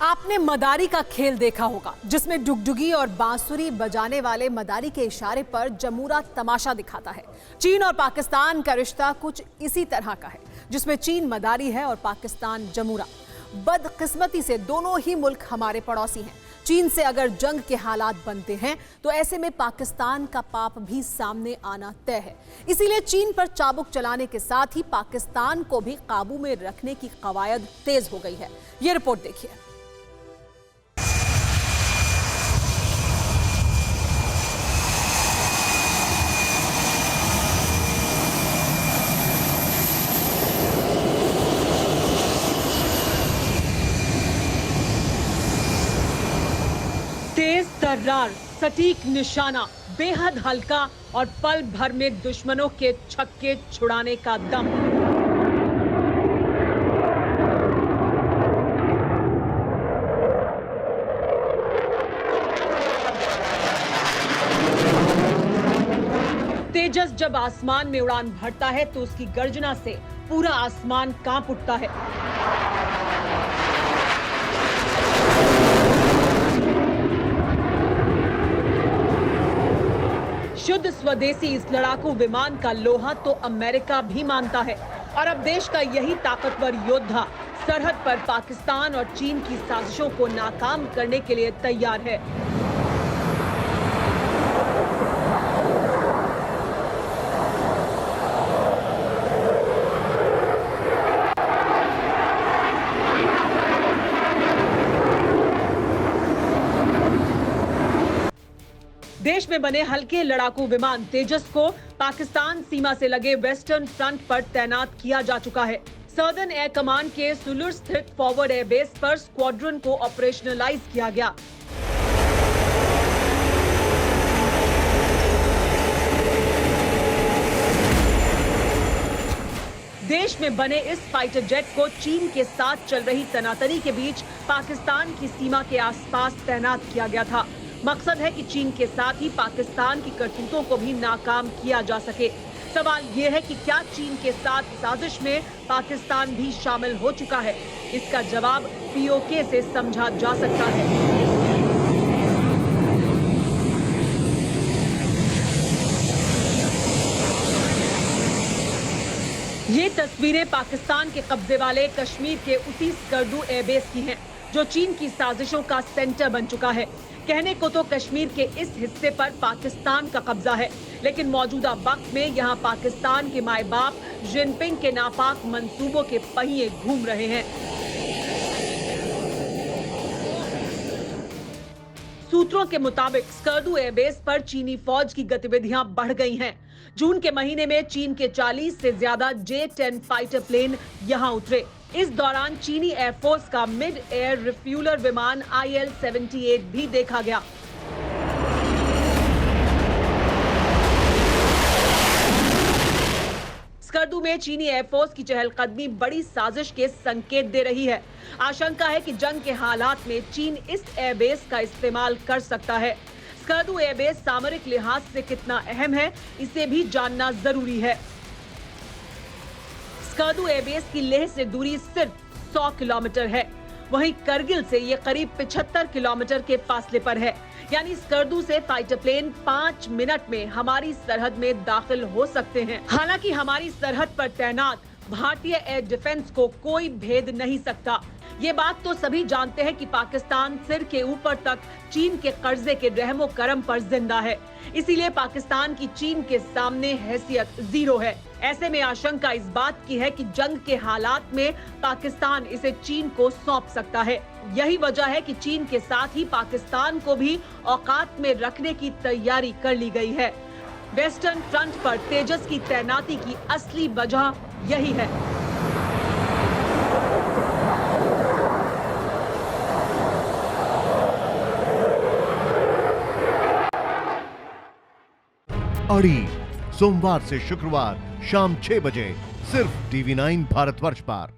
आपने मदारी का खेल देखा होगा, जिसमें डुगडुगी और बांसुरी बजाने वाले मदारी के इशारे पर जमूरा तमाशा दिखाता है। चीन और पाकिस्तान का रिश्ता कुछ इसी तरह का है, जिसमें चीन मदारी है और पाकिस्तान जमूरा। बदकिस्मती से दोनों ही मुल्क हमारे पड़ोसी हैं। चीन से अगर जंग के हालात बनते हैं तो ऐसे में पाकिस्तान का पाप भी सामने आना तय है। इसीलिए चीन पर चाबुक चलाने के साथ ही पाकिस्तान को भी काबू में रखने की कवायद तेज हो गई है। ये रिपोर्ट देखिए। तेज तर्रार, सटीक निशाना, बेहद हल्का और पल भर में दुश्मनों के छक्के छुड़ाने का दम। तेजस जब आसमान में उड़ान भरता है तो उसकी गर्जना से पूरा आसमान कांप उठता है। शुद्ध स्वदेशी इस लड़ाकू विमान का लोहा तो अमेरिका भी मानता है और अब देश का यही ताकतवर योद्धा सरहद पर पाकिस्तान और चीन की साजिशों को नाकाम करने के लिए तैयार है। देश में बने हल्के लड़ाकू विमान तेजस को पाकिस्तान सीमा से लगे वेस्टर्न फ्रंट पर तैनात किया जा चुका है। सदर्न एयर कमांड के सुलूर स्थित फॉरवर्ड एयरबेस पर स्क्वाड्रन को ऑपरेशनलाइज किया गया। देश में बने इस फाइटर जेट को चीन के साथ चल रही तनातनी के बीच पाकिस्तान की सीमा के आसपास तैनात किया गया था। मकसद है कि चीन के साथ ही पाकिस्तान की करतूतों को भी नाकाम किया जा सके। सवाल ये है कि क्या चीन के साथ साजिश में पाकिस्तान भी शामिल हो चुका है? इसका जवाब पीओके से समझा जा सकता है। ये तस्वीरें पाकिस्तान के कब्जे वाले कश्मीर के उसी स्कर्दू एयरबेस की हैं, जो चीन की साजिशों का सेंटर बन चुका है। कहने को तो कश्मीर के इस हिस्से पर पाकिस्तान का कब्जा है, लेकिन मौजूदा वक्त में यहां पाकिस्तान के माए बाप जिनपिंग के नापाक मंसूबों के पहिए घूम रहे हैं। सूत्रों के मुताबिक स्कर्दू एयरबेस पर चीनी फौज की गतिविधियां बढ़ गई हैं। जून के महीने में चीन के 40 से ज्यादा J-10 फाइटर प्लेन यहां उतरे। इस दौरान चीनी एयरफोर्स का मिड एयर रिफ्यूलर विमान IL-78 भी देखा गया। स्कर्दू में चीनी एयरफोर्स की चहलकदमी बड़ी साजिश के संकेत दे रही है। आशंका है कि जंग के हालात में चीन इस एयरबेस का इस्तेमाल कर सकता है। स्कर्दू एयरबेस सामरिक लिहाज से कितना अहम है, इसे भी जानना जरूरी है। स्कर्दू एयरबेस की लेह से दूरी सिर्फ 100 किलोमीटर है, वहीं करगिल से ये करीब 75 किलोमीटर के फासले पर है। यानी स्कर्दू से फाइटर प्लेन 5 मिनट में हमारी सरहद में दाखिल हो सकते हैं। हालांकि हमारी सरहद पर तैनात भारतीय एयर डिफेंस को कोई भेद नहीं सकता। ये बात तो सभी जानते हैं कि पाकिस्तान सिर के ऊपर तक चीन के कर्जे के रहमो करम पर जिंदा है। इसीलिए पाकिस्तान की चीन के सामने हैसियत जीरो है। ऐसे में आशंका इस बात की है कि जंग के हालात में पाकिस्तान इसे चीन को सौंप सकता है। यही वजह है कि चीन के साथ ही पाकिस्तान को भी औकात में रखने की तैयारी कर ली गई है। वेस्टर्न फ्रंट पर तेजस की तैनाती की असली वजह यही है। अड़ी सोमवार से शुक्रवार शाम 6 बजे सिर्फ TV9 भारतवर्ष पर।